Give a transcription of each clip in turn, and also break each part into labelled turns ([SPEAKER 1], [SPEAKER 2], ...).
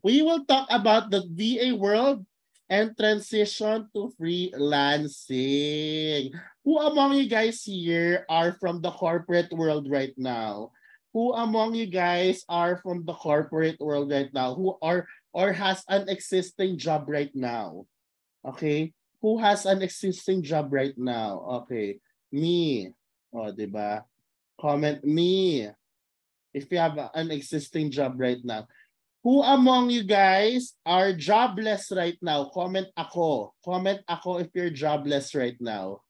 [SPEAKER 1] We will talk about the VA world and transition to freelancing. Who among you guys here are from the corporate world right now? Who among you guys are from the corporate world right now? Who are or has an existing job right now? Okay? Who has an existing job right now? Okay. Me. O, di ba? Comment me if you have an existing job right now. Who among you guys are jobless right now? Comment ako. Comment ako if you're jobless right now.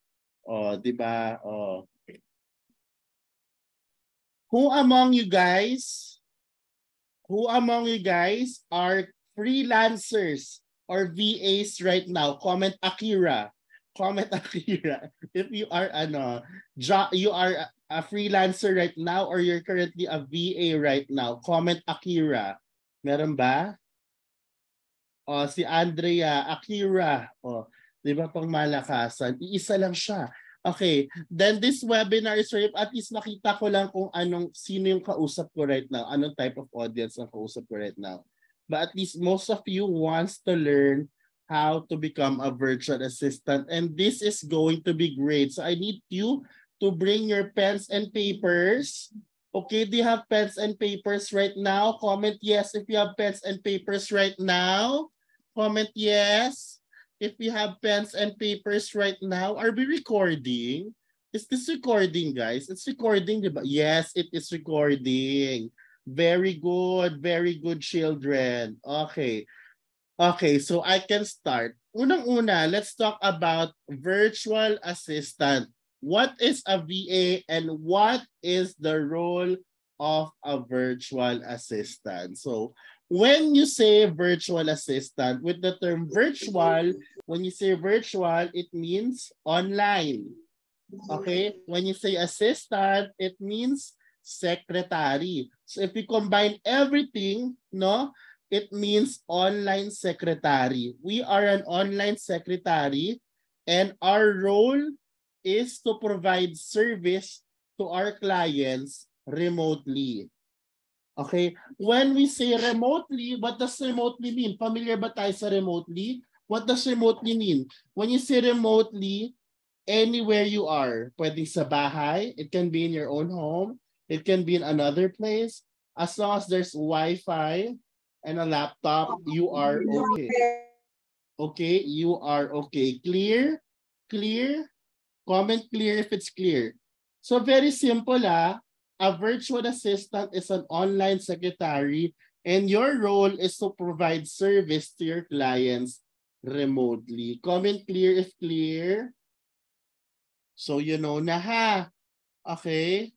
[SPEAKER 1] Oh, 'di ba? Oh. Who among you guys? Who among you guys are freelancers or VAs right now? Comment Akira. Comment Akira. If you are you are a freelancer right now or you're currently a VA right now, comment Akira. Meron ba? O, si Andrea, Akira. O, di ba pang malakasan? Iisa lang siya. Okay, then this webinar is for at least makita ko lang kung sino yung kausap ko right now, anong type of audience ang kausap ko right now. But at least most of you wants to learn how to become a virtual assistant, and this is going to be great. So I need you to bring your pens and papers. Okay, do you have pens and papers right now? Comment yes if you have pens and papers right now. Comment yes if you have pens and papers right now. Are we recording? Is this recording, guys? It's recording, diba? Yes, it is recording. Very good, children. Okay. Okay, so I can start. Unang-una, let's talk about virtual assistant. What is a VA and what is the role of a virtual assistant? So when you say virtual assistant, with the term virtual, when you say virtual, it means online. Okay? When you say assistant, it means secretary. So if we combine everything, no, it means online secretary. We are an online secretary and our role is to provide service to our clients remotely. Okay? When we say remotely, what does remotely mean? Familiar ba tayo sa remotely? What does remotely mean? When you say remotely, anywhere you are, pwedeng sa bahay, it can be in your own home, it can be in another place. As long as there's Wi-Fi and a laptop, you are okay. Okay, you are okay. Clear? Clear? Comment clear if it's clear. So very simple a virtual assistant is an online secretary and your role is to provide service to your clients remotely. Comment clear if clear. So you know na ha. Okay?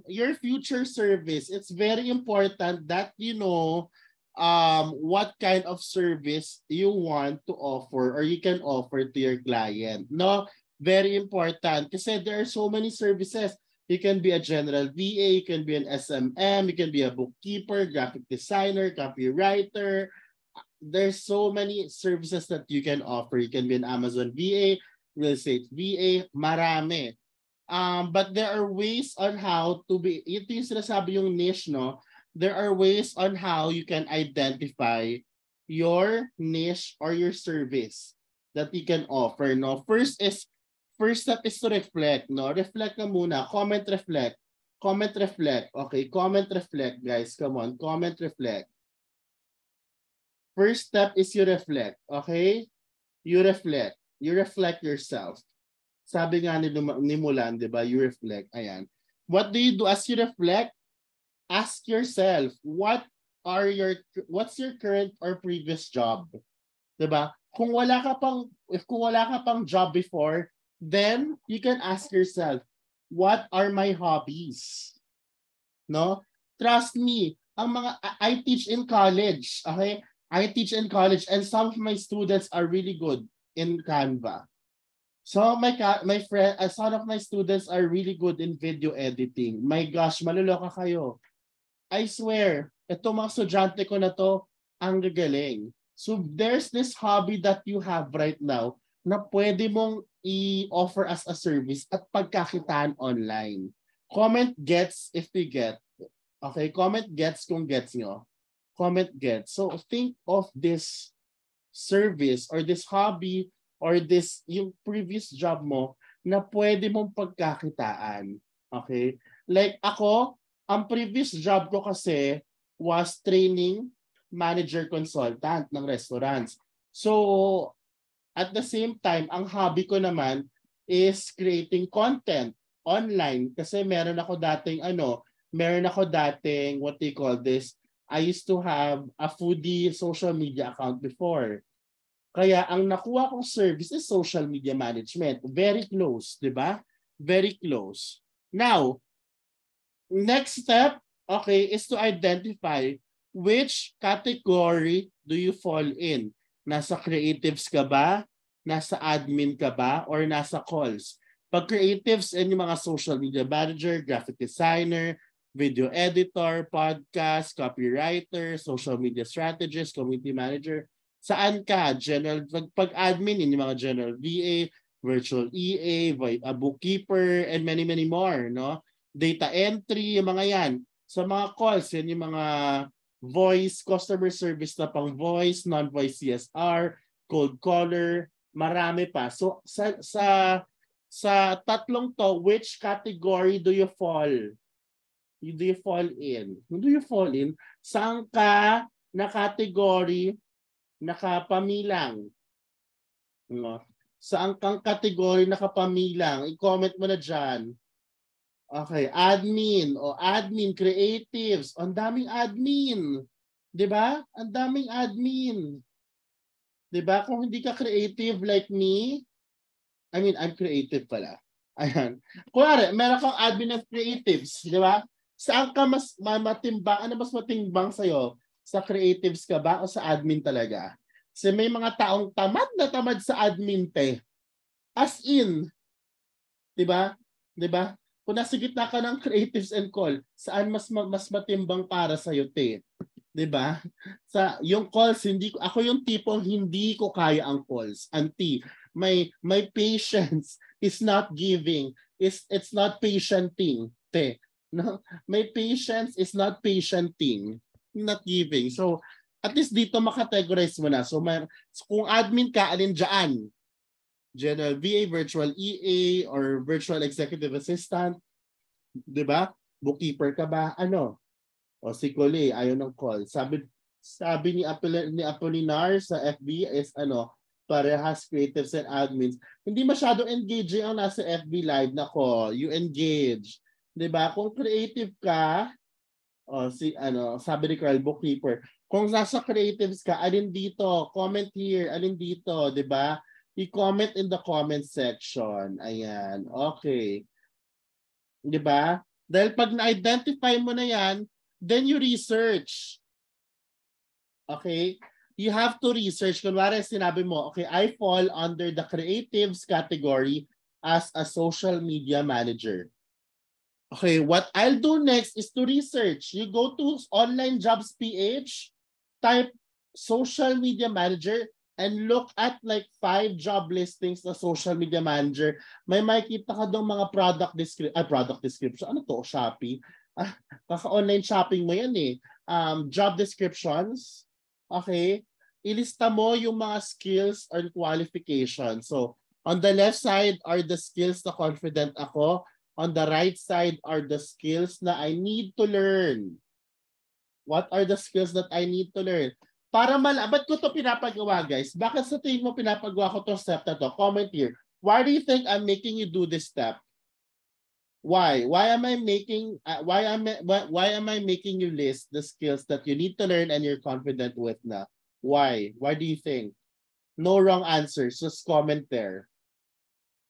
[SPEAKER 1] Your future service, it's very important that you know what kind of service you want to offer or you can offer to your client. No, very important kasi there are so many services. You can be a general VA, you can be an SMM, you can be a bookkeeper, graphic designer, copywriter. There's so many services that you can offer. You can be an Amazon VA, real estate VA, marami. But there are ways on how to be, ito yung sinasabi yung niche, no? There are ways on how you can identify your niche or your service that you can offer, no? First step is to reflect, no? Reflect ka muna. Comment, reflect. Comment, reflect. Okay, comment, reflect, guys. Come on, comment, reflect. First step is you reflect, okay? You reflect. You reflect yourself. Sabi nga ni Mulan, di ba? You reflect. Ayan. What do you do as you reflect? Ask yourself, what's your current or previous job? Di ba? Kung wala ka pang job before, then you can ask yourself, what are my hobbies? No? Trust me, I teach in college, okay? I teach in college and some of my students are really good in Canva. So some of my students are really good in video editing. My gosh, maluloka kayo. I swear, itong mga estudyante ko na to, ang gagaling. So there's this hobby that you have right now na pwede mong i-offer as a service at pagkakitaan online. Comment gets if you get. Okay, comment gets kung gets nyo. Comment get. So think of this service or this hobby or this yung previous job mo na pwede mong pagkakitaan. Okay? Like ako, ang previous job ko kasi was training manager consultant ng restaurants. So, at the same time, ang hobby ko naman is creating content online kasi meron ako dating what they call this, I used to have a foodie social media account before. Kaya ang nakuha kong service is social media management. Very close, di ba? Very close. Now, next step, okay, is to identify which category do you fall in. Nasa creatives ka ba? Nasa admin ka ba? Or nasa calls? Pag creatives, yung mga social media manager, graphic designer, video editor, podcast, copywriter, social media strategist, community manager. Saan ka? General, pag admin, yung mga general VA, virtual EA, a bookkeeper, and many, many more, no? Data entry, yung mga yan. Sa mga calls, yan yung mga voice, customer service na pang voice, non-voice CSR, cold caller, marami pa. So sa tatlong to, which category do you fall? Do you fall in? Do you fall in? Saan ka na category nakapamilang? No? Saan kang category nakapamilang? I-comment mo na dyan. Okay, admin o admin, creatives. Ang daming admin. 'Di ba? Ang daming admin. 'Di ba? Kung hindi ka creative like me, I mean, I'm creative pala. Ayan. Kuwari, meron kang admin of creatives, 'di ba? Saan ka mas matimbang? Ano mas matimbang sa'yo? Sa creatives ka ba o sa admin talaga? Kasi may mga taong tamad na tamad sa admin, te. As in. 'Di ba? 'Di ba? Kung nasa gitna ka ng creatives and call, saan mas matimbang para sa iyo, te? 'Di ba? Sa yung calls, ako yung tipong hindi ko kaya ang calls. Auntie, my patience is not giving. It's not patienting, te. No? My patience is not patienting, not giving. So, at least dito makategorize mo na. So, kung admin ka, alin dyan? General VA, virtual EA, or virtual executive assistant, di ba? Bookkeeper ka ba? Ano? O si Cole, ayaw ng call. Sabi ni Apolinar sa FB is parehas creatives and admins. Hindi masyado engaging ang nasa FB live. Nako, you engage. Di ba? Kung creative ka, sabi ni Carl, bookkeeper. Kung nasa creatives ka, alin dito? Comment here, alin dito, di ba? I-comment in the comment section. Ayan. Okay. Di ba? Dahil pag na-identify mo na yan, then you research. Okay? You have to research. Kunwari sinabi mo, okay, I fall under the creatives category as a social media manager. Okay, what I'll do next is to research. You go to Online Jobs PH, type social media manager, and look at like 5 job listings na social media manager. May makikita ka doon mga product description. Ano to? Shopee? Kaka-online shopping mo yan eh. Job descriptions. Okay? Ilista mo yung mga skills or qualifications. So, on the left side are the skills na confident ako. On the right side are the skills na I need to learn. What are the skills that I need to learn? Para ba't ko ito pinapagawa, guys? Bakit sa tingin mo pinapagawa ko itong step na to? Comment here. Why do you think I'm making you do this step? Why? Why am I making you list the skills that you need to learn and you're confident with na? Why? Why do you think? No wrong answers. Just comment there.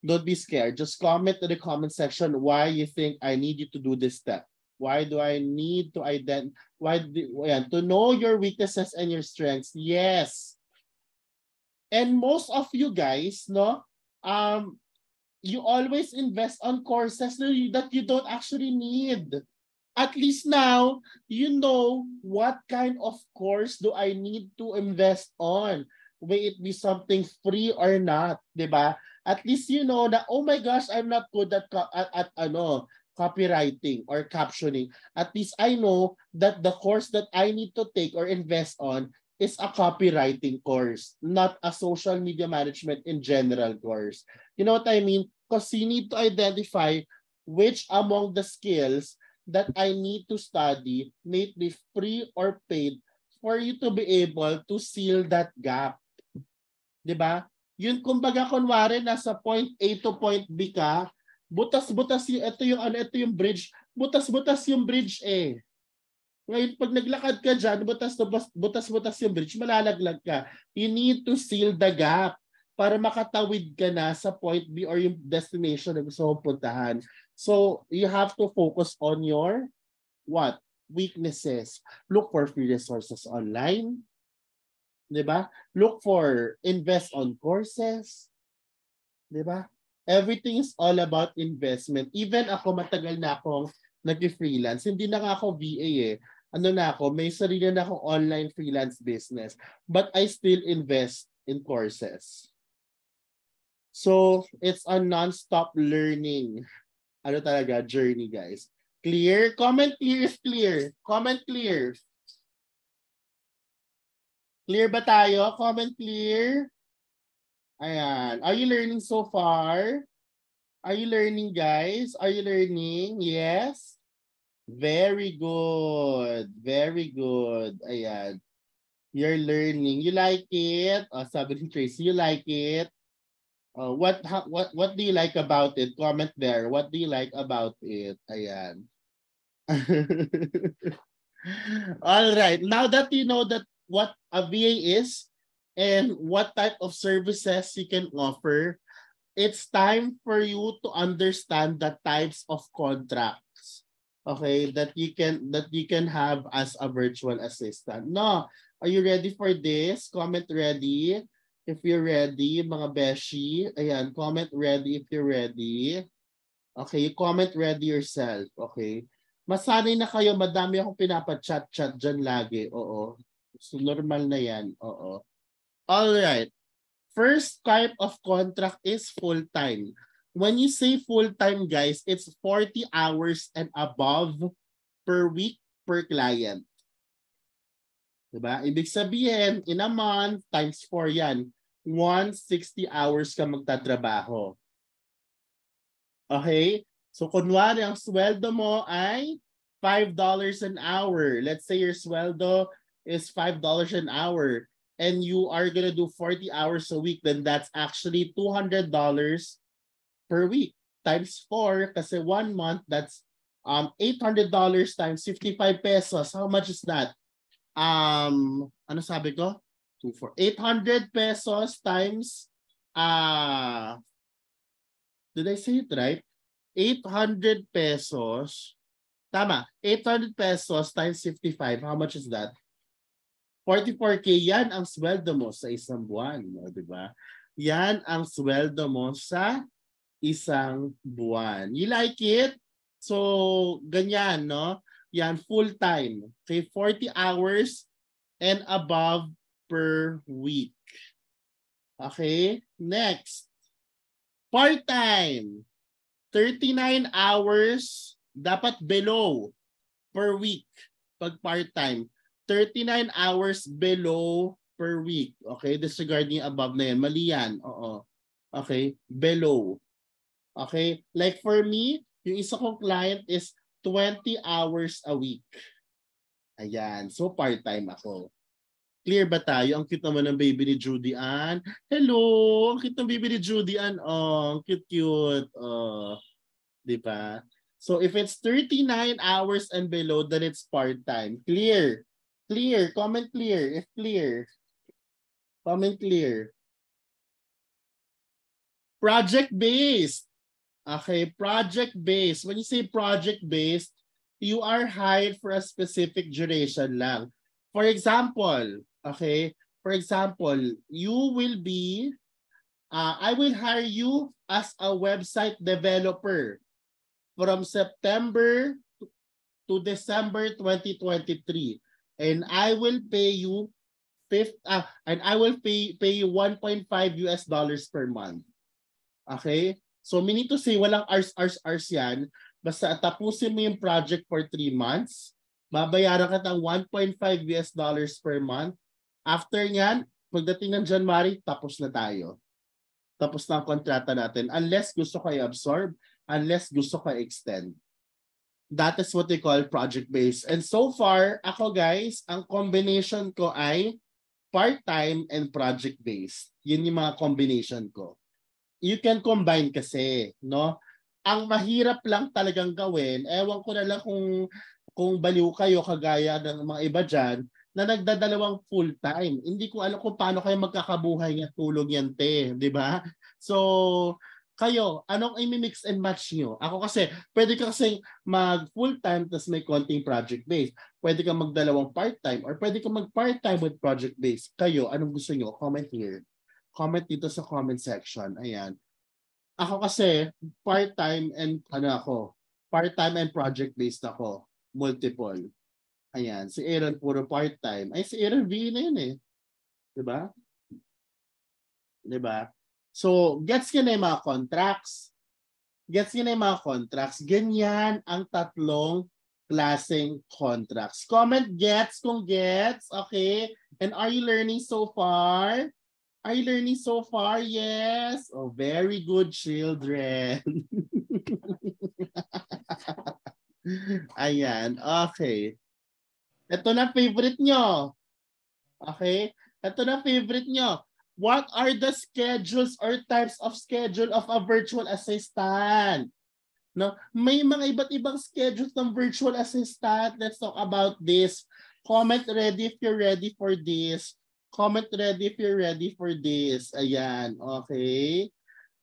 [SPEAKER 1] Don't be scared. Just comment in the comment section why you think I need you to do this step. Why do I need to to know your weaknesses and your strengths? Yes. And most of you guys, no, you always invest on courses that you don't actually need. At least now, you know what kind of course do I need to invest on. May it be something free or not, 'di ba? At least you know that, oh my gosh, I'm not good at copywriting or captioning. At least I know that the course that I need to take or invest on is a copywriting course, not a social media management in general course. You know what I mean? Because you need to identify which among the skills that I need to study, may it be free or paid, for you to be able to seal that gap. 'Di ba? Yun kumbaga kunwari nasa point A to point B ka, butas-butas yung ito yung bridge, butas-butas yung bridge eh. Ngayon pag naglakad ka diyan, butas-butas yung bridge, malalaglag ka. You need to seal the gap para makatawid ka na sa point B or yung destination na gusto mong puntahan. So, you have to focus on your what? Weaknesses. Look for free resources online. 'Di ba? Look for invest on courses. 'Di ba? Everything is all about investment. Even ako matagal na akong nag-freelance. Hindi na nga ako VA eh. Ano na ako, may sarili na akong online freelance business. But I still invest in courses. So, it's a non-stop learning. Ano talaga, journey guys. Clear? Comment clear if clear. Comment clear. Clear ba tayo? Comment clear. Ayan. Are you learning so far? Are you learning, guys? Are you learning? Yes? Very good. Very good. Ayan. You're learning. You like it? Oh, sabi ni Tracy, you like it? What do you like about it? Comment there. What do you like about it? Ayan. All right. Now that you know that what a VA is and what type of services you can offer, it's time for you to understand the types of contracts, okay, that you can have as a virtual assistant. No, are you ready for this? Comment ready if you're ready, mga beshi. Ayan, comment ready if you're ready. Okay, comment ready yourself. Okay. Masanay na kayo, madami akong pinapa-chat-chat dyan lagi. Oo. So, normal na yan. Oo. Alright. First type of contract is full-time. When you say full-time, guys, it's 40 hours and above per week per client. Diba? Ibig sabihin, in a month, times 4 yan. 160 hours ka magtatrabaho. Okay? So, kunwari, ang sweldo mo ay $5 an hour. Let's say your sweldo is $5 an hour and you are gonna do 40 hours a week, then that's actually $200 per week times 4 kasi 1 month, that's $800 times 55 pesos. How much is that? Ano sabi ko? 800 pesos times did I say it right? 800 pesos. Tama. 800 pesos times 55. How much is that? 44K. Yan ang sweldo mo sa isang buwan. Di ba? Yan ang sweldo mo sa isang buwan. You like it? So, ganyan, no? Yan, full-time. Okay, 40 hours and above per week. Okay, next. Part-time. 39 hours dapat below per week pag part-time. 39 hours below per week. Okay, disregarding above na yan. Mali yan. Oo. Okay, below. Okay, like for me, yung isa kong client is 20 hours a week. Ayan, so part-time ako. Clear ba tayo? Ang cute naman ng baby ni Judy Ann. Hello! Ang cute ng baby ni Judy Ann. Oh, cute. Oh, di ba? So if it's 39 hours and below, then it's part-time. Clear. Clear. Comment clear if clear. Comment clear. Project-based. Okay, project-based. When you say project-based, you are hired for a specific duration lang. For example, okay, you will be, I will hire you as a website developer from September to December 2023. And I will pay you pay you $1.5 per month. Okay? So, meaning to say, walang hours yan. Basta tapusin mo yung project for 3 months, babayaran ka ng $1.5 per month. After nyan, pagdating ng January, tapos na tayo. Tapos na ang kontrata natin. Unless gusto ka i-absorb, unless gusto ka i-extend. That is what they call project-based. And so far, ako guys, ang combination ko ay part-time and project-based. Yun yung mga combination ko. You can combine kasi, no? Ang mahirap lang talagang gawin, ewan ko na lang kung baliw kayo kagaya ng mga iba dyan, na nagdadalawang full-time. Hindi ko alam kung paano kayo magkakabuhay ng tulog yan, te. Di ba? So, kayo, anong i-mix and match nyo? Ako kasi, pwede ka kasi mag full-time tapos may konting project-based. Pwede ka magdalawang part-time or pwede ka mag part-time with project-based. Kayo, anong gusto nyo? Comment here. Comment dito sa comment section. Ayan. Ako kasi, part-time and part-time and project-based ako. Multiple. Ayan. Si Aaron puro part-time. Ay, si Aaron V na yun eh. Diba? Diba? So, gets nyo na yung mga contracts. Gets nyo na yung mga contracts. Ganyan ang tatlong klaseng contracts. Comment gets kung gets. Okay? And are you learning so far? Are you learning so far? Yes. Oh, very good, children. Ayan. Okay. Ito na favorite nyo. Okay? Ito na favorite nyo. What are the schedules or types of schedule of a virtual assistant? No, may mga iba't ibang schedules ng virtual assistant. Let's talk about this. Comment ready if you're ready for this. Comment ready if you're ready for this. Ayan, okay.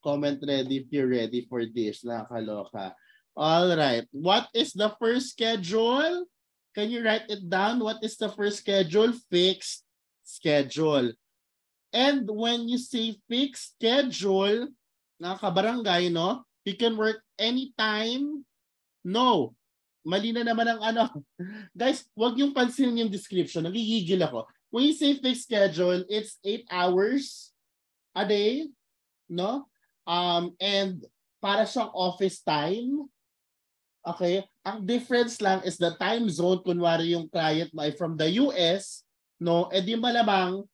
[SPEAKER 1] Comment ready if you're ready for this. Nakakaloka. All right. What is the first schedule? Can you write it down? What is the first schedule? Fixed schedule. And when you say fixed schedule, nakakabarangay, no? You can work anytime. No. Mali na naman ang ano. Guys, huwag yung pansinin yung description. Nagigigil ako. When you say fixed schedule, it's 8 hours a day, no? And para siyang office time. Okay? Ang difference lang is the time zone. Kunwari yung client mo ay from the US, no? Eh di malamang,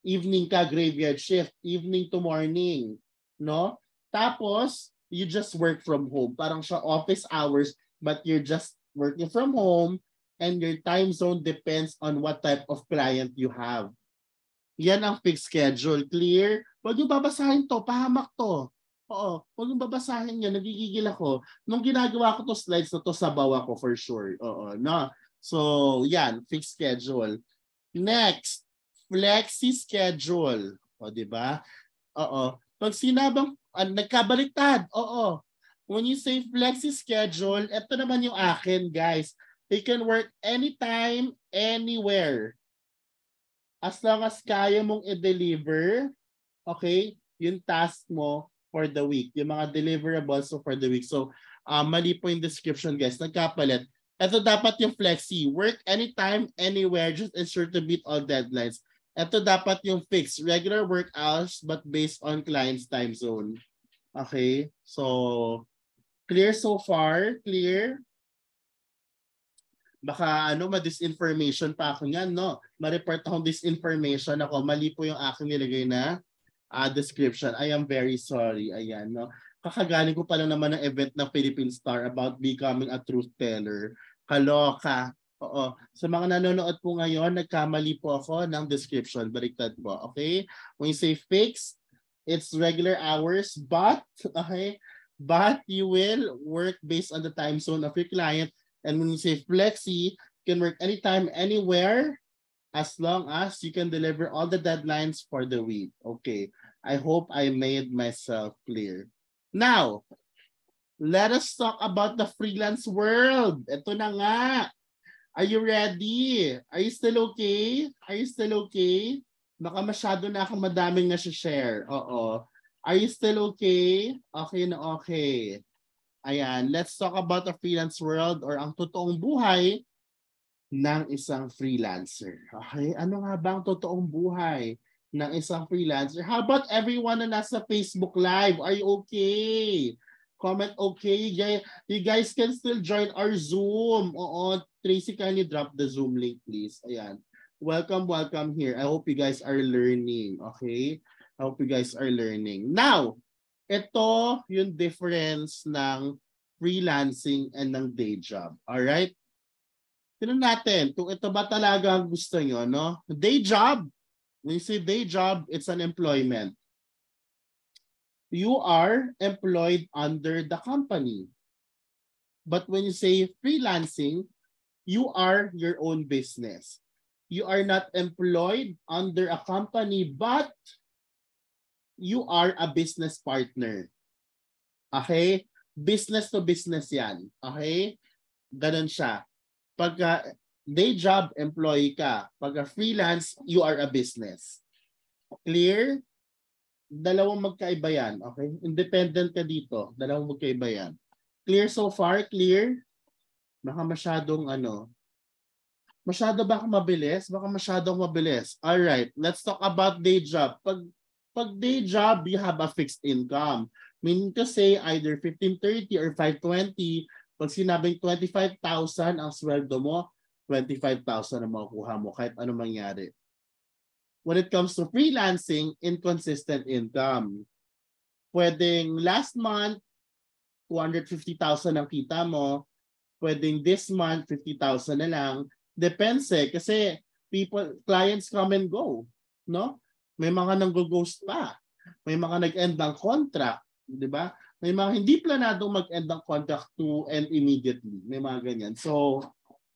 [SPEAKER 1] evening ka, graveyard shift, evening to morning, no? Tapos, you just work from home. Parang siya office hours, but you're just working from home and your time zone depends on what type of client you have. Yan ang fixed schedule. Clear? Huwag yung babasahin to. Pahamak to. Oo. Huwag yung babasahin yan. Nagigigil ako. Nung ginagawa ko to slides na to, sabaw ako for sure. Oo. No? So, yan. Fixed schedule. Next. Flexi schedule. O, di ba? Oo. Pag sinabang, nagkabaliktad. Oo. When you say flexi schedule, ito naman yung akin, guys. They can work anytime, anywhere. As long as kaya mong i-deliver, okay, yung task mo for the week. Yung mga deliverables for the week. So, mali po yung description, guys. Nagkapalit. Ito dapat yung flexi. Work anytime, anywhere. Just ensure to beat all deadlines. Ito dapat yung fixed. Regular work hours but based on client's time zone. Okay? So, clear so far? Clear? Baka ma-disinformation pa ako niyan, no? Ma-report akong disinformation ako. Mali po yung aking nilagay na description. I am very sorry. Ayan, no? Kakagaling ko pa lang naman ng event ng Philippine Star about becoming a truth teller. Kaloka. Oo. Sa mga nanonood po ngayon, nagkamali po ako ng description. Baliktad po. Okay? When you say fixed, it's regular hours, but, okay, but you will work based on the time zone of your client. And when you say flexi, you can work anytime, anywhere, as long as you can deliver all the deadlines for the week. Okay. I hope I made myself clear. Now, let us talk about the freelance world. Ito na nga. Are you ready? Are you still okay? Are you still okay? Baka masyado na akong madaming na-share. Oo. Are you still okay? Okay na okay. Ayan, let's talk about the freelance world or ang totoong buhay ng isang freelancer. Okay, ano nga ba ang totoong buhay ng isang freelancer? How about everyone na nasa Facebook Live? Are you okay? Comment okay. You guys can still join our Zoom. Oo, Tracy, can you drop the Zoom link, please? Ayan. Welcome here. I hope you guys are learning. Okay? I hope you guys are learning. Now, ito yung difference ng freelancing and ng day job. Alright? Tignan natin kung ito ba talaga ang gusto nyo, no? Day job. When you say day job, it's an employment. You are employed under the company. But when you say freelancing, you are your own business. You are not employed under a company, but you are a business partner. Okay? Business to business yan. Okay? Ganun siya. Pagka day job, employee ka. Pagka freelance, you are a business. Clear? Dalawang magkaiba yan. Okay? Independent ka dito. Dalawang magkaiba yan. Clear so far? Clear? Baka masyadong masyado ba mabilis? Baka masyadong mabilis. Alright, let's talk about day job. Pag day job, you have a fixed income. Meaning to say either 1530 or 520. Pag sinabing 25,000 ang sweldo mo, 25,000 ang makukuha mo kahit ano mangyari. When it comes to freelancing, inconsistent income. Pwedeng last month, 250,000 ang kita mo. Pwedeng this month, 50,000 na lang. Depends kasi clients come and go. No? May mga nang-ghost pa. May mga nag-end ng contract. Di ba? May mga hindi planadong mag-end ng contract to end immediately. May mga ganyan. So,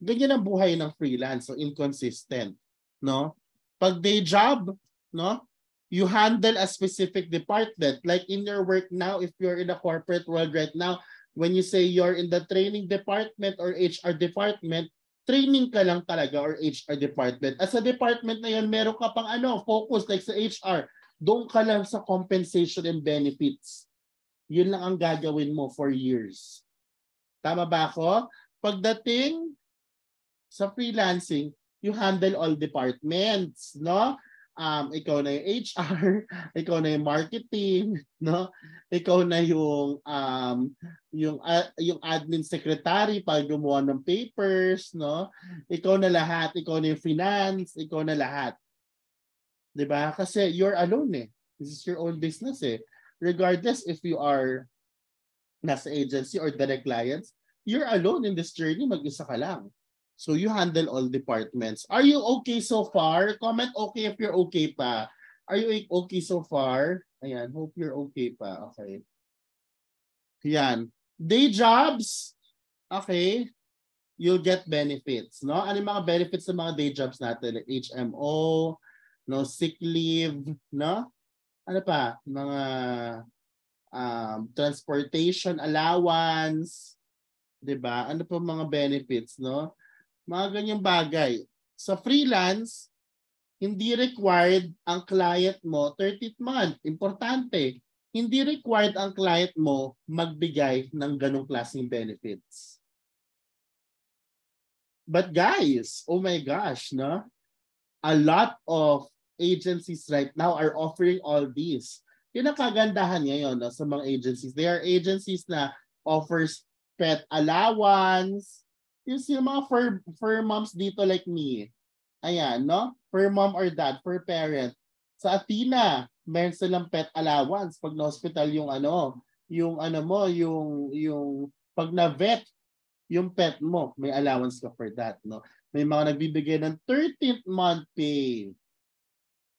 [SPEAKER 1] ganyan ang buhay ng freelance. So, inconsistent. No? Pag day job, no, you handle a specific department. Like in your work now, if you're in the corporate world right now, when you say you're in the training department or HR department, training ka lang talaga or HR department. As a department na yan, meron ka pang focus like sa HR. Doon ka lang sa compensation and benefits. Yun lang ang gagawin mo for years. Tama ba ako? Pagdating sa freelancing, you handle all departments, no? Ikaw na yung HR, ikaw na yung marketing, no? Ikaw na yung admin secretary para gumawa ng papers, no? Ikaw na lahat, ikaw na yung finance, ikaw na lahat. 'Di ba? Kasi you're alone eh. This is your own business eh. Regardless if you are nasa agency or direct clients, you're alone in this journey, mag-isa ka lang. So you handle all departments. Are you okay so far? Comment okay if you're okay pa. Are you okay so far? Ayan, hope you're okay pa. Okay. Yan. Day jobs, okay, you'll get benefits, no? Ano yung mga benefits sa mga day jobs natin? Like HMO, no, sick leave, no? Ano pa? Mga transportation allowance, 'di ba? Ano pa mga benefits, no? Mga ganyang bagay. Sa freelance, hindi required ang client mo 30th month. Importante. Hindi required ang client mo magbigay ng ganong klaseng benefits. But guys, oh my gosh, no? A lot of agencies right now are offering all these. Yun ang kagandahan ngayon no, sa mga agencies. There are agencies na offers pet allowance, yung mga fur moms dito like me. Ayan, no? Fur mom or dad, fur parent. Sa Athena, meron silang pet allowance pag na-hospital yung pag na-vet yung pet mo, may allowance ka for that, no? May mga nagbibigay ng 13th month pay.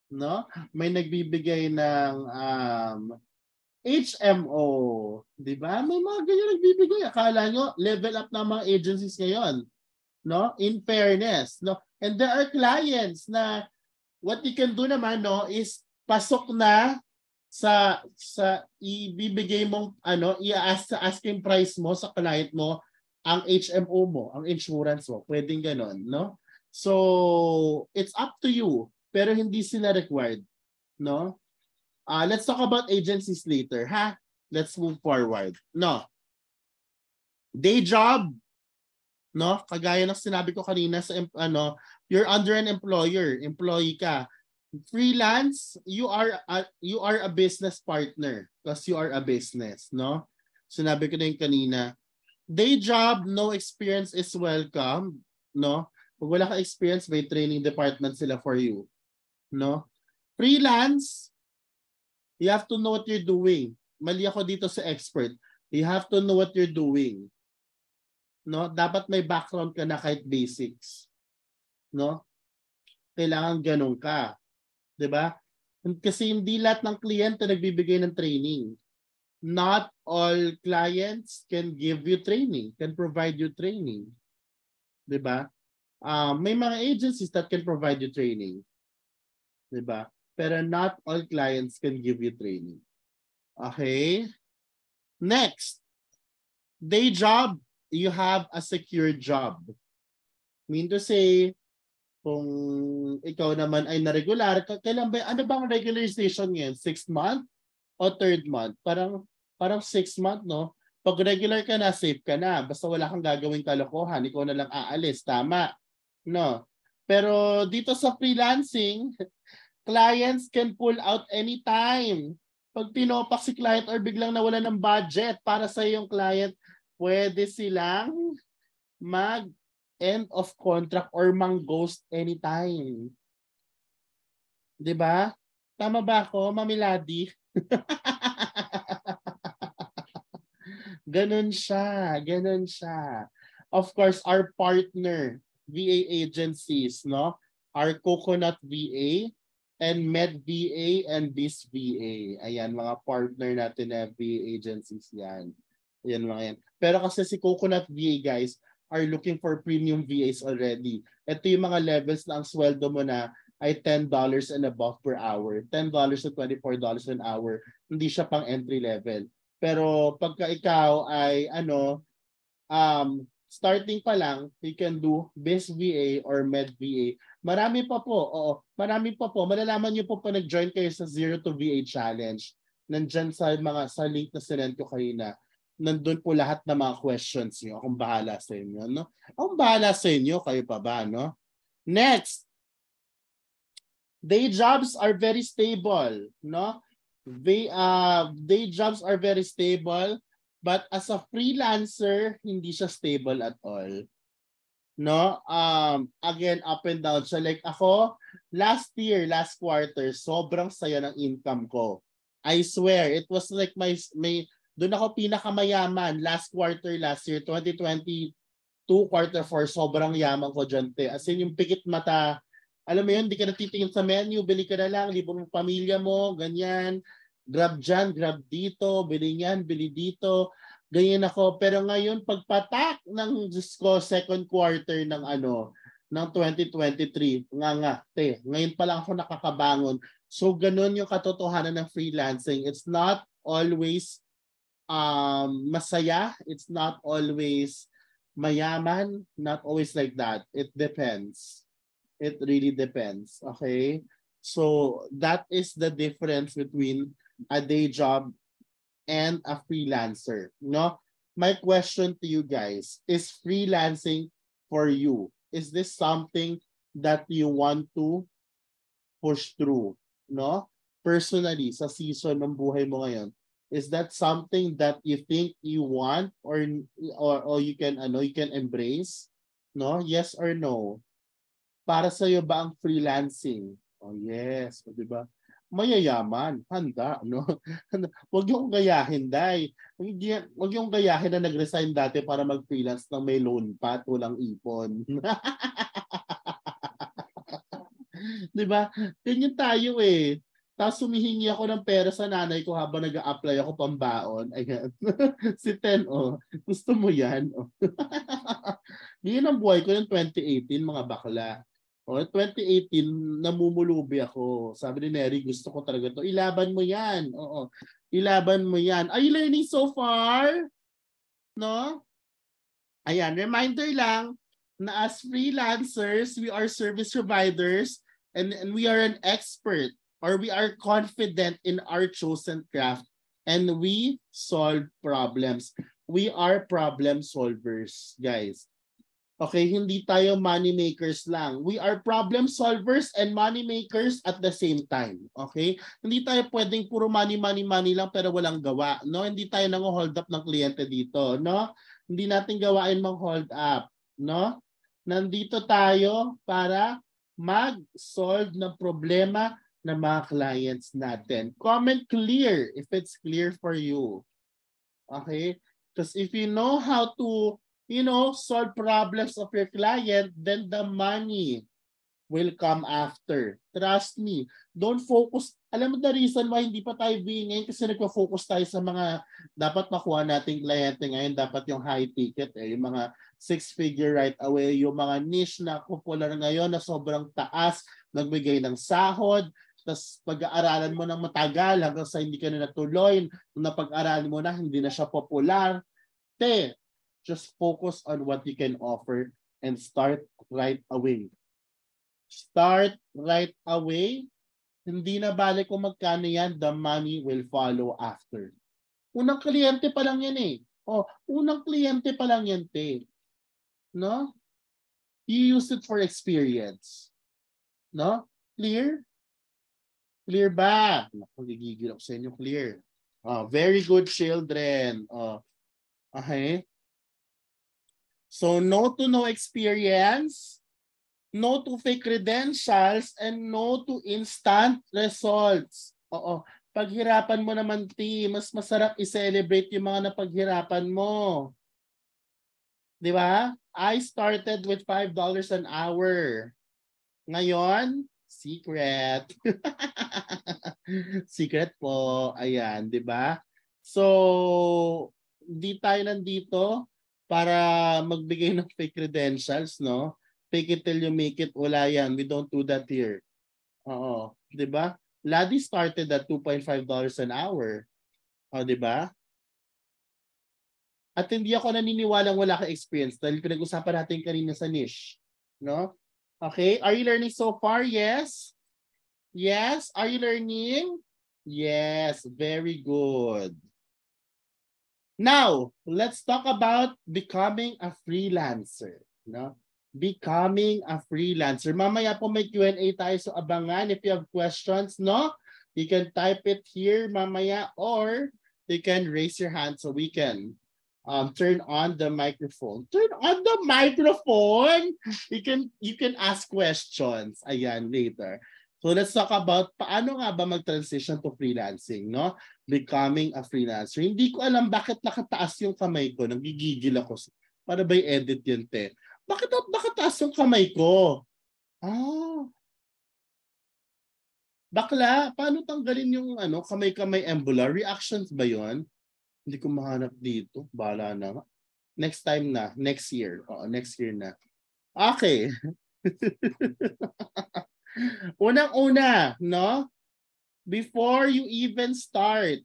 [SPEAKER 1] No? May nagbibigay ng HMO, 'di ba? May mga ganyan nagbibigay. Akala nyo level up na mga agencies ngayon, no? In fairness, no? And there are clients na what you can do naman, no, is pasok na sa ibibigay mong i-ask sa asking price mo sa client mo ang HMO mo, ang insurance mo. Pwedeng ganon, no? So, it's up to you, pero hindi sila required, no? Let's talk about agencies later, ha? Let's move forward. No. Day job, no? Kagaya ng sinabi ko kanina sa you're under an employer, employee ka. Freelance, you are a business partner because you are a business, no? Sinabi ko na yung kanina. Day job, no experience is welcome. No? Kung wala ka experience, may training department sila for you. No? Freelance, you have to know what you're doing. Mali ako dito sa expert. You have to know what you're doing. No? Dapat may background ka na kahit basics. No? Kailangan ganun ka. 'Di ba? Kasi hindi lahat ng kliyente nagbibigay ng training. Not all clients can give you training, can provide you training. 'Di ba? May mga agencies that can provide you training. 'Di ba? Pero not all clients can give you training. Okay? Next. Day job, you have a secure job. Mean to say, kung ikaw naman ay na-regular, kailan ba, ano bang regularization ngayon? 6th month o 3rd month? Parang 6th month, no? Pag regular ka na, safe ka na. Basta wala kang gagawing kalokohan, ikaw na lang aalis. Tama. No? Pero dito sa freelancing, clients can pull out anytime. Pag tinopak si client or biglang nawala ng budget para sa iyong client, pwede silang mag-end of contract or mang-ghost anytime. 'Di ba? Tama ba ako, Mamiladi? Ganun siya, ganun siya. Of course, our partner VA agencies, no? Our Coconut VA and Med VA and Biz VA. Ayan, mga partner natin na VA agencies yan. Ayan mga yan. Pero kasi si Coconut VA, guys, are looking for premium VAs already. Ito yung mga levels na ang sweldo mo na ay $10 and above per hour. $10 to $24 an hour. Hindi siya pang entry level. Pero pagka ikaw ay starting pa lang, you can do Biz VA or Med VA. Marami pa po. Oo, marami pa po. Malalaman niyo po pa nag-join kayo sa Zero to VA Challenge. Nandyan sa link na sinend ko kanina. Nandun po lahat ng mga questions niyo. Akong bahala sa inyo, no? Akong bahala sa inyo, kayo pa ba, no? Next. Day jobs are very stable, no? Day jobs are very stable, but as a freelancer, hindi siya stable at all. No? Again, up and down. So like ako, last quarter, sobrang saya ng income ko. I swear, it was like doon ako pinakamayaman last year, 2022, quarter 4, sobrang yaman ko dyan. As in, yung pikit mata, alam mo yun, hindi ka natitingin sa menu, bili ka na lang, libong ng pamilya mo, ganyan. Grab dyan, grab dito, bili yan, bili dito. Ganyan ako. Pero ngayon, pagpatak ng second quarter ng ng 2023, ngayon pa lang ako nakakabangon. So, ganun yung katotohanan ng freelancing. It's not always masaya. It's not always mayaman. Not always like that. It depends. It really depends. Okay? So, that is the difference between a day job and a freelancer. No? My question to you guys, is freelancing for you? Is this something that you want to push through? No? Personally, sa season ng buhay mo ngayon, is that something that you think you want or you can embrace? No? Yes or no? Para sa iyo ba ang freelancing? Oh yes, o, 'di ba? Mayayaman, handa, no? Wag yung gayahin, dai. Wag yung gayahin na nag-resign dati para mag-freelance nang may loan pa at walang ipon. 'Di ba? Ganyan tayo eh. Tapos humihingi ako ng pera sa nanay ko habang nag-a-apply ako pambaon. Ayan. Si Ten, oh. Gusto mo yan? Oh. Yun ang buhay ko ng 2018, mga bakla. O, 2018, namumulubi ako. Sabi ni Neri, gusto ko talaga to. Ilaban mo yan. Oo. Ilaban mo yan. Are you learning so far? No? Ayan, reminder lang na as freelancers, we are service providers and we are an expert or we are confident in our chosen craft and we solve problems. We are problem solvers, guys. Okay, hindi tayo money makers lang. We are problem solvers and money makers at the same time. Okay? Hindi tayo pwedeng puro money lang pero walang gawa, no? Hindi tayo nang-hold up ng kliyente dito, no? Hindi natin gawain mang-hold up, no? Nandito tayo para mag-solve ng problema ng mga clients natin. Comment clear if it's clear for you. Okay? Because if you know how to solve problems of your client, then the money will come after. Trust me. Don't focus. Alam mo the reason why hindi pa tayo ngayon kasi nagpo-focus tayo sa mga dapat makuha nating kliyente ngayon. Dapat yung high ticket, yung mga 6-figure right away, yung mga niche na popular ngayon na sobrang taas, nagbigay ng sahod, tapos pag-aaralan mo ng matagal hanggang sa hindi ka na natuloy, na pag-aaralan mo na hindi na siya popular. Just focus on what you can offer and start right away. Start right away. Hindi na balik kung magkano yan, the money will follow after. Unang kliyente pa lang yan eh. Unang kliyente pa lang yan, te. No? You use it for experience. No? Clear? Clear ba? Gigigil ako sa inyo, clear. Very good, children. Okay. So, no to no experience, no to fake credentials, and no to instant results. Paghirapan mo naman, mas masarap i-celebrate yung mga napaghirapan mo. Di ba? I started with $5 an hour. Ngayon, secret. Secret po. Ayan, di ba? So, di tayo nandito para magbigay ng fake credentials, no? Fake it till you make it, wala yan. We don't do that here. Di ba? Ladi started at $2.5 an hour. Di ba? At hindi ako naniniwalang wala ka experience dahil pinag-usapan natin kanina sa niche. No? Okay, are you learning so far? Yes? Yes? Are you learning? Yes, very good. Now, let's talk about becoming a freelancer. No? Becoming a freelancer. Mamaya po may Q&A tayo, so abangan. If you have questions, no? You can type it here mamaya or you can raise your hand so we can turn on the microphone. Turn on the microphone! You can ask questions. Ayan, later. So let's talk about paano nga ba mag-transition to freelancing, no? Becoming a freelancer. Hindi ko alam bakit nakataas yung kamay ko. Nagigigil ako. Para ba i-edit yun, te? Bakit nakataas yung kamay ko? Bakla, paano tanggalin yung kamay-kamay embolar? Reactions ba yun? Hindi ko mahanap dito. Bahala na. Next time na. Next year. Next year na. Okay. Unang-una, no? Before you even start,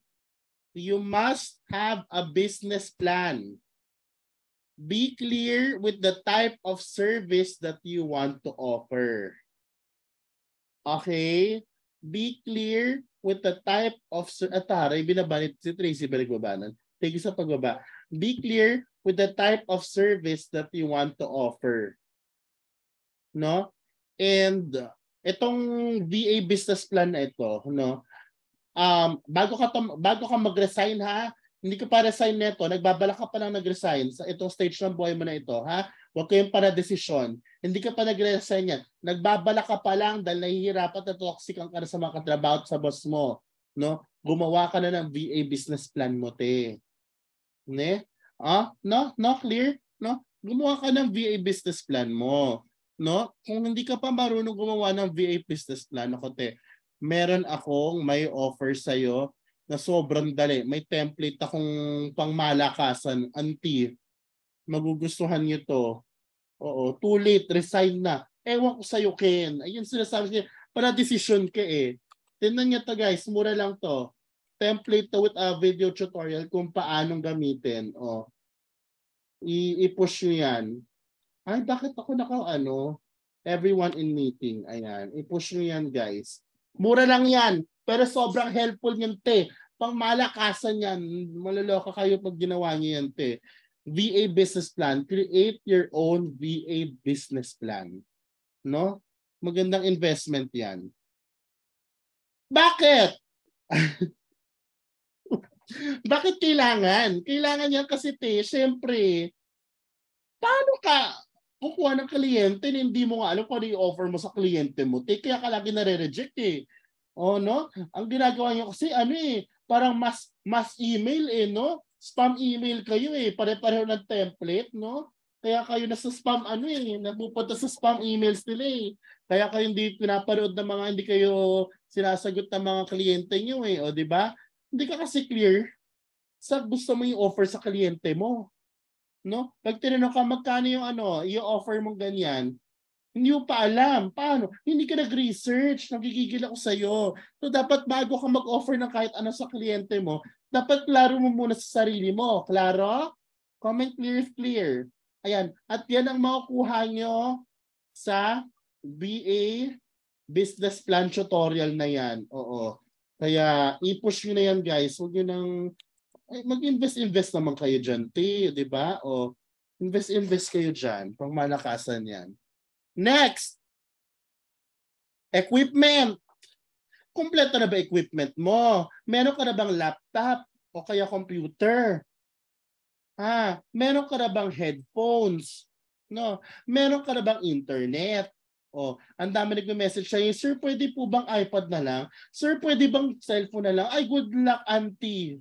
[SPEAKER 1] you must have a business plan. Be clear with the type of service that you want to offer. Okay? Be clear with the type of Ataray, binabanit si Tracy Baligbabanan. Thank you sa pagbaba. Be clear with the type of service that you want to offer. No? And itong VA business plan na ito, no? Bago ka mag-resign, ha? Hindi ka pa resign nito, nagbabalak ka pa lang nag-resign sa itong stage ng buhay mo na ito, ha? Huwag kayong para desisyon. Hindi ka pa nag-resign yan. Nagbabalak ka pa lang dahil nahihirapan at toxic ang ka sa mga katrabaho sa boss mo, no? Gumawa ka na ng VA business plan mo, te. Ne? No, clear? No? Gumawa ka ng VA business plan mo. No? Kung hindi ka pa marunong gumawa ng VA business plan, ako te, meron akong may offer sa'yo na sobrang dali. May template akong pangmalakasan, auntie. Magugustuhan niyo to. Too late, resign na. Ewan ko sa'yo, Ken. Ayun sinasabi niya, para decision ka eh. Tingnan niyo to guys, mura lang to. Template to with a video tutorial kung paanong gamitin. I-push nyo yan. Ay, bakit ako everyone in meeting. Ayan, i-push nyo yan guys. Mura lang yan, pero sobrang helpful yan, te. Pang malakasan yan. Maloloka kayo pag ginawa nyo yan, te. VA business plan. Create your own VA business plan. No? Magandang investment yan. Bakit? Bakit kailangan? Kailangan yan kasi syempre, paano ka kukuha ng kliyente na hindi mo nga alam kung ano i-offer mo sa kliyente mo? Kaya ka lagi nare-reject Oh, no? Ang ginagawa niyo kasi parang mass email no? Spam email kayo pare-pareho ng template, no? Kaya kayo nasa spam napupunta sa spam emails nila Kaya kayo hindi pinaparood ng mga hindi kayo sinasagot ng mga kliyente niyo o di ba? Hindi ka kasi clear sa gusto mo i-offer sa kliyente mo, no? Pag tinanong ka magkano yung i-offer mong ganyan, hindi mo pa alam. Paano? Hindi ka nag-research. Nagigigil ako sa'yo. So, dapat bago ka mag-offer ng kahit ano sa kliyente mo, dapat klaro mo muna sa sarili mo. Klaro? Comment clear if clear. Ayan. At yan ang makukuha nyo sa BA Business Plan tutorial na yan. Oo. Kaya, i-push nyo na yan, guys. Huwag nyo nang mag-invest naman kayo dyan, di ba? O, invest kayo dyan. Pang malakasan yan. Next, equipment. Kompleto na ba equipment mo? Meron ka na bang laptop o kaya computer? Meron ka na bang headphones? No, meron ka na bang internet? Ang dami nagme-message sa'yo, sir, pwede po bang iPad na lang? Sir, pwede bang cellphone na lang? Ay, good luck, auntie.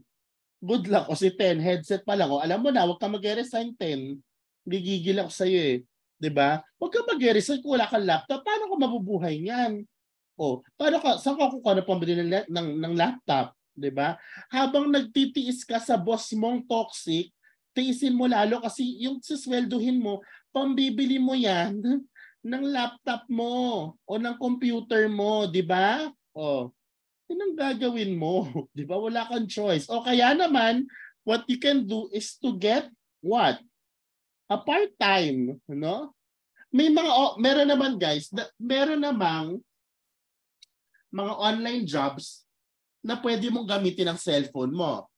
[SPEAKER 1] Good luck. O si 10, headset pa lang. Alam mo na, huwag ka mag-resign 10. Gigigil ako sa'yo 'di ba? Huwag ka mag-research kung wala kang laptop. Paano ka mabubuhay niyan? Saan ka kukuha ng pambili ng laptop, 'di ba? Habang nagtitiis ka sa boss mong toxic, tiisin mo lalo kasi yung siswelduhin mo, pambibili mo 'yan ng laptop mo o ng computer mo, 'di ba? Yun ang gagawin mo, 'di ba? Wala kang choice. O kaya naman, what you can do is to get what? A part-time, no? Meron naman guys, meron namang mga online jobs na pwede mong gamitin ang cellphone mo.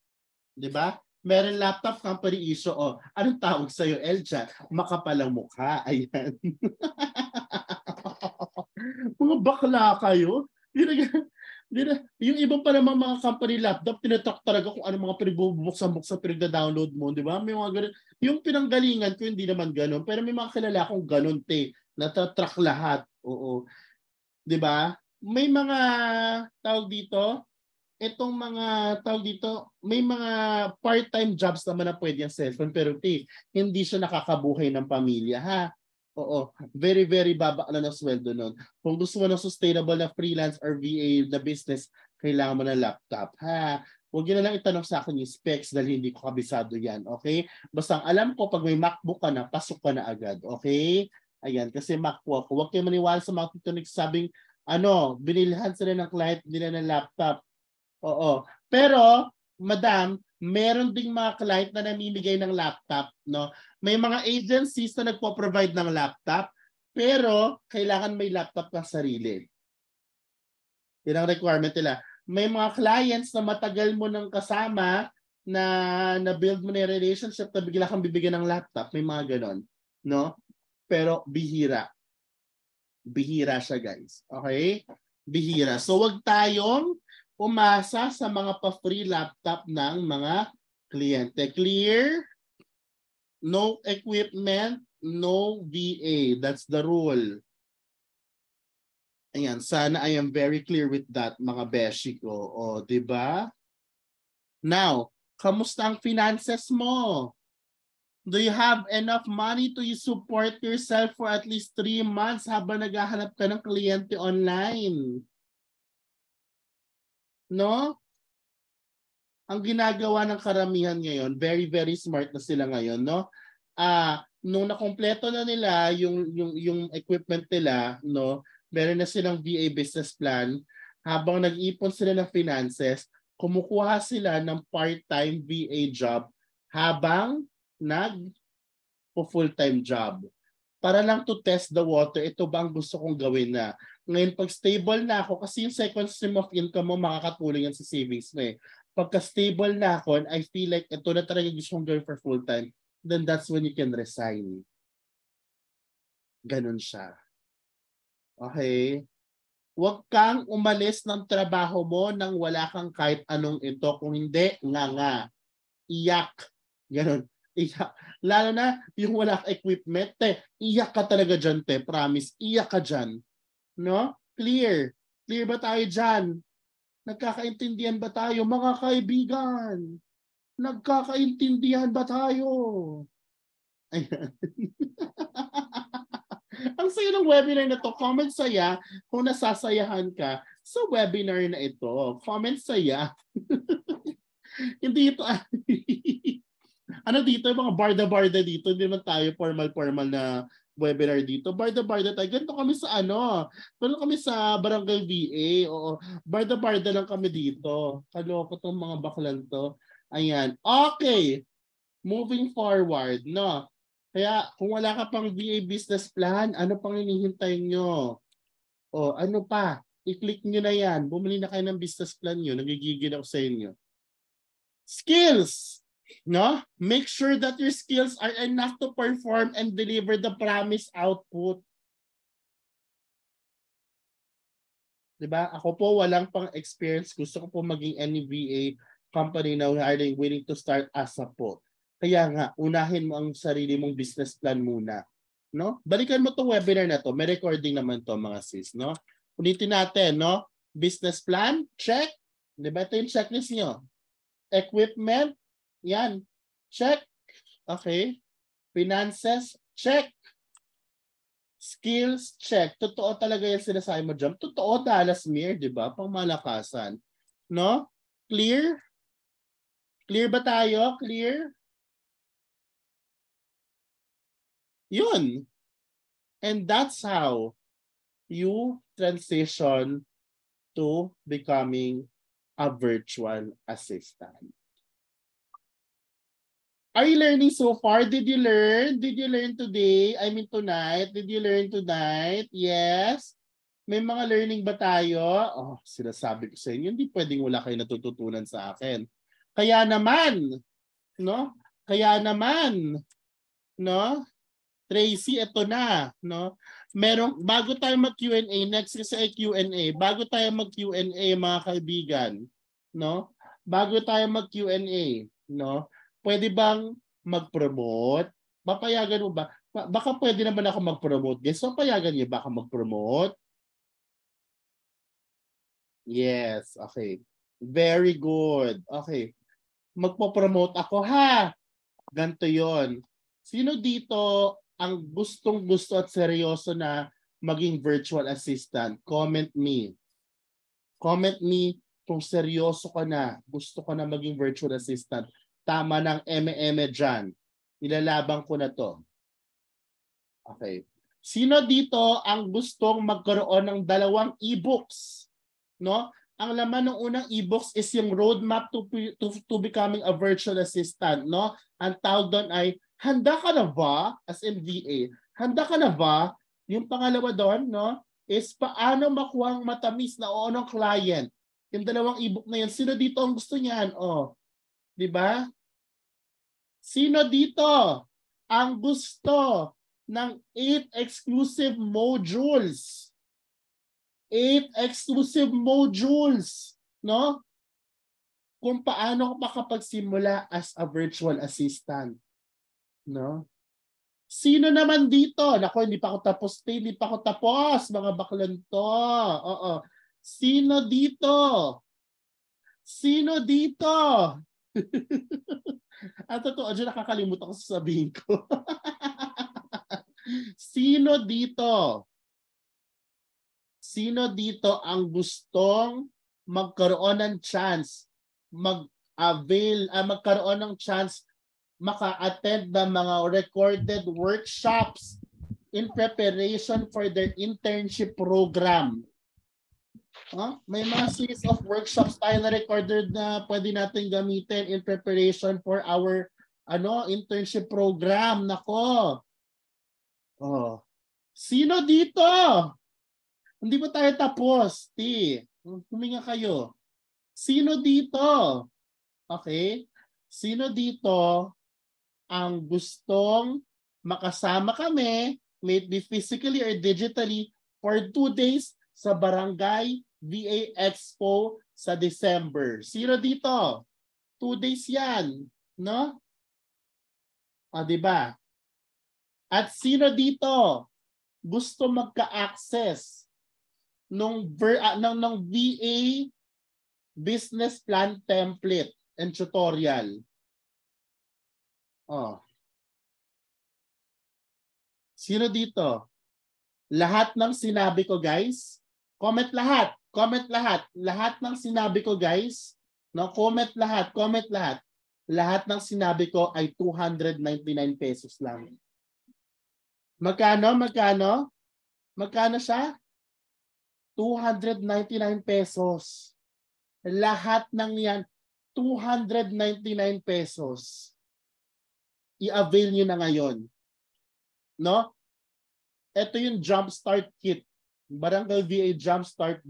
[SPEAKER 1] 'Di ba? Meron laptop company issue. Anong tawag sa'yo, Elja? Makapalang mukha. Ayan. Mga bakla kayo. Yung ibang pa namang mga company laptop, tinatak talaga kung ano mga pinag-bubuksan-buksan, pinag-download mo, di ba? May mga ganun. Yung pinanggalingan ko, hindi naman ganun. Pero may mga kilala akong ganun, natatrack lahat. Oo. Di ba? May mga tawag dito, may mga part-time jobs naman na pwede yung cellphone, pero hindi siya nakakabuhay ng pamilya, ha? Oo, very, very baba na ng sweldo nun. Kung gusto mo ng sustainable na freelance or VA na business, kailangan mo ng laptop, ha? Huwag nyo na lang itanong sa akin yung specs dahil hindi ko kabisado yan, okay? Basta alam ko, pag may MacBook ka na, pasok ka na agad, okay? Ayan, kasi MacBook. Huwag kayo maniwala sa mga tito nagsabing, binilhan sila ng client nila ng laptop. Oo. Pero, madam, meron ding mga client na namimigay ng laptop, no? May mga agencies na nagpo-provide ng laptop, pero kailangan may laptop ka sarili. Yan ang requirement nila. May mga clients na matagal mo nang kasama na build mo na yung relationship na bigla kang bibigyan ng laptop. May mga ganon, no? Pero bihira. Bihira siya, guys. Okay? Bihira. So, wag tayong umasa sa mga pa-free laptop ng mga kliyente. Clear? No equipment, no VA. That's the rule. Ayan, sana I am very clear with that, mga beshi ko. Di ba? Now, kamusta ang finances mo? Do you have enough money to support yourself for at least 3 months habang naghahanap ka ng kliyente online? No? Ang ginagawa ng karamihan ngayon, very, very smart na sila ngayon, no? Nung nakompleto na nila yung equipment nila, no? Meron na silang VA business plan, habang nag-ipon sila ng finances, kumukuha sila ng part-time VA job habang full-time job. Para lang to test the water, ito ba ang gusto kong gawin na? Ngayon, pag stable na ako, kasi yung second stream of income mo, makakatulong yan sa savings mo. Pagka stable na ako, I feel like ito na talaga gusto kong gawin for full-time, then that's when you can resign. Ganun siya. Okay? Huwag kang umalis ng trabaho mo nang wala kang kahit anong ito. Kung hindi, nga. Iyak. Ganun. Iyak. Lalo na yung wala kang equipment, iyak ka talaga dyan, promise. Iyak ka dyan. No? Clear. Clear ba tayo dyan? Nagkakaintindihan ba tayo, mga kaibigan? Nagkakaintindihan ba tayo? Ayan. Ang saya ng webinar na to. Comment saya kung nasasayahan ka sa webinar na ito. Comment saya. Hindi ito. Ano dito, mga barda-barda dito. Hindi naman tayo formal-formal na webinar dito. Barda-barda tayo. Ganito kami sa ganito kami sa Barangay VA. Oo. Barda-barda lang kami dito. Kaloko tong mga baklan to. Ayan. Okay. Moving forward, no? Kaya kung wala ka pang VA business plan, ano pang hinihintay nyo? O ano pa? I-click nyo na yan. Bumili na kayo ng business plan nyo. Nagigigil ako sa inyo. Skills! No? Make sure that your skills are enough to perform and deliver the promised output. Diba? Ako po walang pang experience. Gusto ko po maging any VA company na hiring willing to start as a po. Kaya nga, unahin mo ang sarili mong business plan muna. No? Balikan mo itong webinar na to. May recording naman to mga sis. No? Ulitin natin. No? Business plan, check. Diba? Ito yung checklist nyo. Equipment, yan. Check. Okay. Finances, check. Skills, check. Totoo talaga yung sinasabi mo dyan. Totoo, Dallas Mir, di ba? Pangmalakasan. No? Clear? Clear ba tayo? Clear? Yun. And that's how you transition to becoming a virtual assistant. Are you learning so far? Did you learn? Did you learn today? I mean tonight. Did you learn tonight? Yes? May mga learning ba tayo? Oh, sinasabi ko sa inyo, hindi pwedeng wala kayo natututunan sa akin. Kaya naman, no? Kaya naman, no? Tracy, ito na, no? Bago tayo mag-Q&A, next kasi ay Q&A. Bago tayo mag-Q&A, mga kaibigan, no? Bago tayo mag-Q&A, no? Pwede bang mag-promote? Papayagan mo ba? Baka pwede naman ako mag-promote. Guys, so payagan niyo ba ako mag-promote? Yes, okay. Very good. Okay. Magpo-promote ako, ha? Ganito yon. Sino dito ang gustong-gusto at seryoso na maging virtual assistant? Comment me. Comment me kung seryoso ka na. Gusto ko na maging virtual assistant. Tama ng eme-eme dyan. Ilalabang ko na to. Okay. Sino dito ang gustong magkaroon ng 2 e-books? No? Ang laman ng unang e-books is yung roadmap to becoming a virtual assistant, no? Ang tawag doon ay handa ka na ba as in VA? Handa ka na ba? Yung pangalawa doon, no, is paano makuha ang matamis na oo ng client. Yung 2 e-book na yan, sino dito ang gusto niyan? Oh, 'di ba? Sino dito ang gusto ng 8 exclusive modules? 8 exclusive modules, no? Kung paano makapagsimula as a virtual assistant, no? Sino naman dito? Nako, hindi pa ako tapos, mga baklan to. Oo. Sino dito? Sino dito? Ang totoo, dyan nakakalimutan ko sasabihin ko. Sino dito? Sino dito ang gustong magkaroon ng chance, magkaroon ng chance maka-attend ng mga recorded workshops in preparation for their internship program? May mga series of workshops tayo na recorded na pwede natin gamitin in preparation for our internship program. Nako. Oh. Sino dito? Hindi pa tayo tapos. Huminga kayo. Sino dito? Okay? Sino dito ang gustong makasama kami, may it be physically or digitally, for 2 days sa Barangay VA Expo sa December. Sino dito? 2 days yan, no? O, diba? At sino dito gusto magka-access ng VA business plan template and tutorial? Oh. Sino dito? Lahat ng sinabi ko, guys. Comment lahat. Comment lahat. Lahat ng sinabi ko, guys. No, comment lahat. Comment lahat. Lahat ng sinabi ko ay 299 pesos lang. Magkano? Magkano? Magkano siya? 299 pesos. Lahat ng yan, 299 pesos. I-avail nyo na ngayon. No? Ito yung Jumpstart Kit. Barangay VA Jumpstart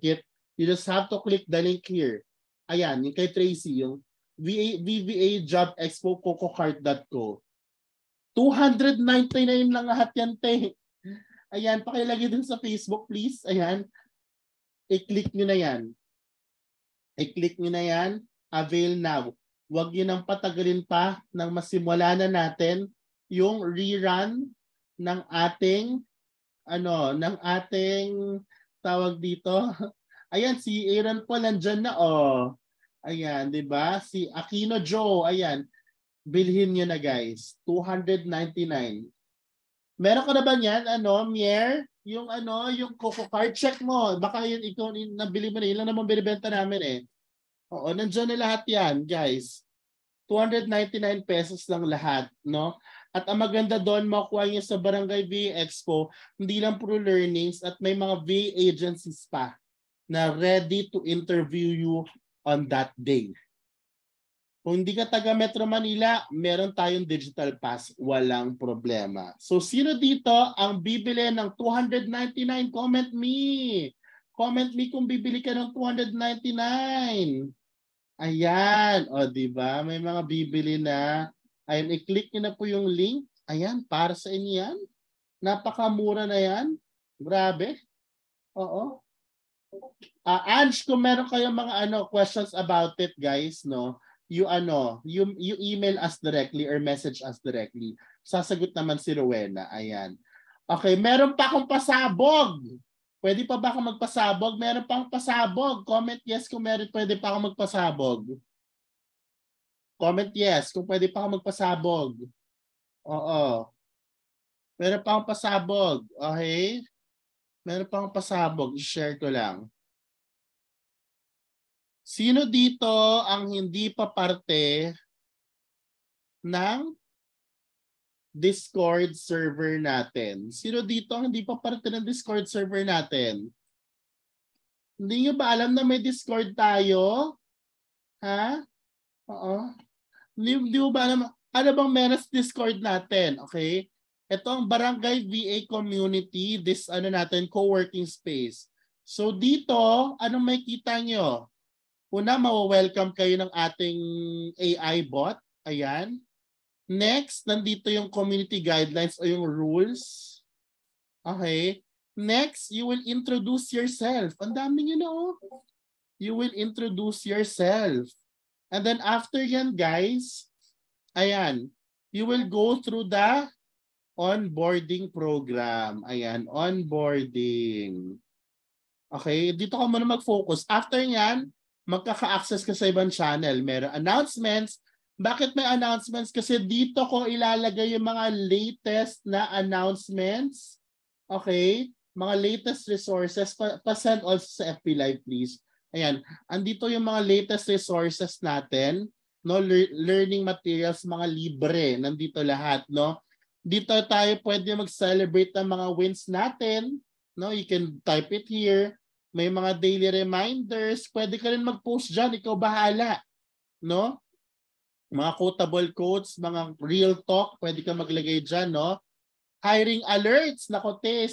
[SPEAKER 1] Kit. You just have to click the link here. Ayan, yung kay Tracy, yung VVA Job Expo CocoCart.co. 299 lang lahat yan, te. Ayan, pakilagay din sa Facebook, please. Ayan. I-click nyo na yan. I-click nyo na yan. Avail now. Huwag nyo nang patagalin pa nang masimula na natin yung rerun ng ating tawag dito. Ayan, si Aaron Paul nandyan na, oh. Ayan, di ba? Si Aquino Joe, ayan. Bilhin nyo na, guys. 299. Meron ka na ba niyan? Mier? Yung Coco Card, check mo. Baka yun, ikaw nabili mo na. Yun lang naman binibenta namin eh. Oo, nandyan na lahat yan, guys. 299 pesos lang lahat, no? At ang maganda doon, makuha niyo sa Barangay VA Expo, hindi lang puro learnings at may mga VA agencies pa na ready to interview you on that day. Kung hindi ka taga Metro Manila, meron tayong digital pass, walang problema. So sino dito ang bibili ng 299? Comment me. Comment me kung bibili ka ng 299. Ayan, o diba? May mga bibili na. Ayan, i-click nyo na po yung link. Ayan, para sa inyo yan. Napakamura na yan. Grabe. Oo. Ange, kung meron kayong mga questions about it, guys, no? You email us directly or message us directly. Sasagot naman si Rowena. Ayan. Okay, meron pa akong pasabog. Pwede pa ba ako magpasabog? Meron pang pasabog. Comment yes kung pwede pa ako magpasabog. Comment yes kung pwede pa ako magpasabog. Oo. Meron pa akong pasabog. Okay? Meron pa akong pasabog. I-share ko lang. Sino dito ang hindi pa parte ng Discord server natin? Sino dito ang hindi pa parte ng Discord server natin? Hindi nyo ba alam na may Discord tayo? Ha? Oo. Hindi mo ba alam? Ano bang meron sa Discord natin? Okay? Ito ang Barangay VA Community, this co-working space. So dito, anong makikita nyo? Una, mawa-welcome kayo ng ating AI bot. Ayan. Next, nandito yung community guidelines o yung rules. Okay. Next, you will introduce yourself. Ang dami nyo na, oh. You will introduce yourself. And then after yan, guys, ayan, you will go through the onboarding program. Ayan, onboarding. Okay, dito ka muna mag-focus. After yan, magkaka-access ka sa ibang channel. Meron announcements. Bakit may announcements? Kasi dito ko ilalagay yung mga latest na announcements. Okay? Mga latest resources. Pa-send also sa FB Live, please. Ayan. Andito yung mga latest resources natin. No? Learning materials, mga libre. Nandito lahat. No? Dito tayo pwede mag-celebrate ng mga wins natin. No? You can type it here. May mga daily reminders. Pwede ka rin mag-post dyan. Ikaw bahala. No? Mga quotable quotes, mga real talk. Pwede ka maglagay dyan. No? Hiring alerts. Nako, te.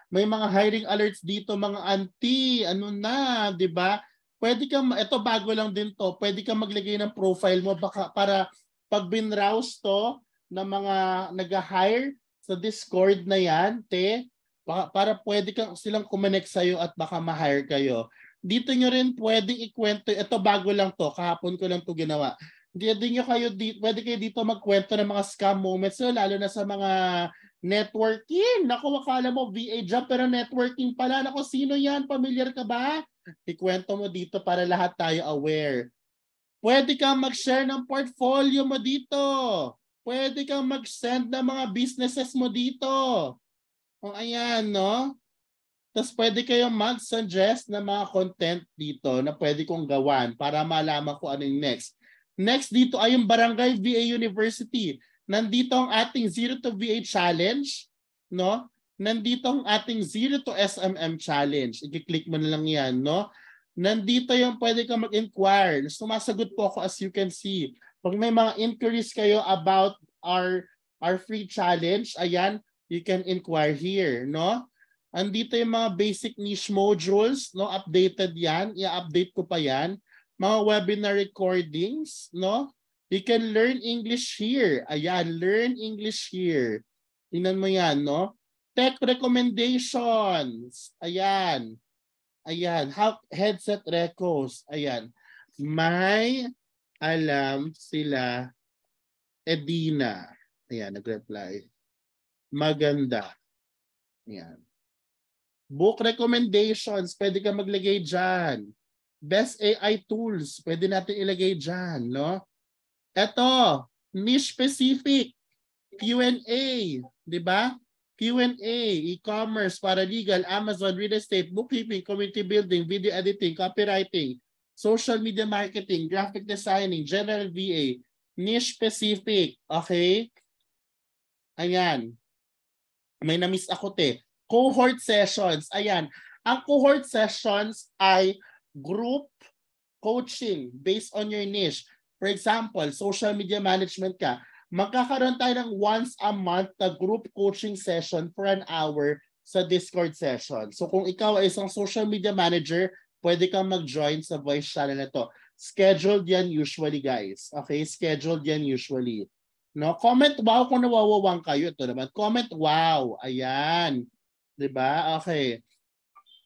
[SPEAKER 1] May mga hiring alerts dito. Mga auntie. Ano na. Diba? Pwede ka, ito bago lang din to. Pwede ka maglagay ng profile mo para pag binrowse to ng mga nag-hire sa Discord na yan, para pwede kang silang kumonek sa'yo at baka ma-hire kayo. Dito nyo rin pwedeng ikwento, ito bago lang to, kahapon ko lang to ginawa. Pwede kayo dito magkwento ng mga scam moments, so, lalo na sa mga networking. Naku, akala mo VA job pero networking pala. Naku, sino yan? Familiar ka ba? Ikwento mo dito para lahat tayo aware. Pwede kang mag-share ng portfolio mo dito. Pwede kang mag-send ng mga businesses mo dito. O ayan, no? Tapos pwede kayong mag-suggest ng mga content dito na pwede kong gawan para malaman ko ano yung next. Next dito ay yung Barangay VA University. Nandito ang ating Zero to VA Challenge, no? Nandito ang ating Zero to SMM Challenge. I-click mo na lang yan, no? Nandito yung pwede kang mag-inquire. Sumasagot po ako as you can see. Pag may mga inquiries kayo about our free challenge, ayan, you can inquire here, no? Andito yung mga basic niche modules, no? Updated yan. I-update ko pa yan. Mga webinar recordings, no? You can learn English here. Ayan, learn English here. Tingnan mo yan, no? Tech recommendations. Ayan. Ayan, headset recos. Ayan. May alam sila Edina. Ayan, nag-reply. Maganda. Ayan. Book recommendations, pwede ka maglagay dyan. Best AI tools, pwede natin ilagay dyan, no? Ito, niche specific, Q&A, di ba? Q&A, e-commerce, paralegal, Amazon, real estate, bookkeeping, community building, video editing, copywriting, social media marketing, graphic designing, general VA, niche specific, okay? Ayan. May na-miss ako, Cohort sessions. Ayan. Ang cohort sessions ay group coaching based on your niche. For example, social media management ka. Magkakaroon tayo ng once a month na group coaching session for an hour sa Discord session. So kung ikaw ay isang social media manager, pwede kang mag-join sa voice channel na to. Scheduled yan usually, guys. Okay? Scheduled yan usually. No? Comment wow kung nawawawang kayo. Ito naman. Comment wow. Ayan. Diba? Okay.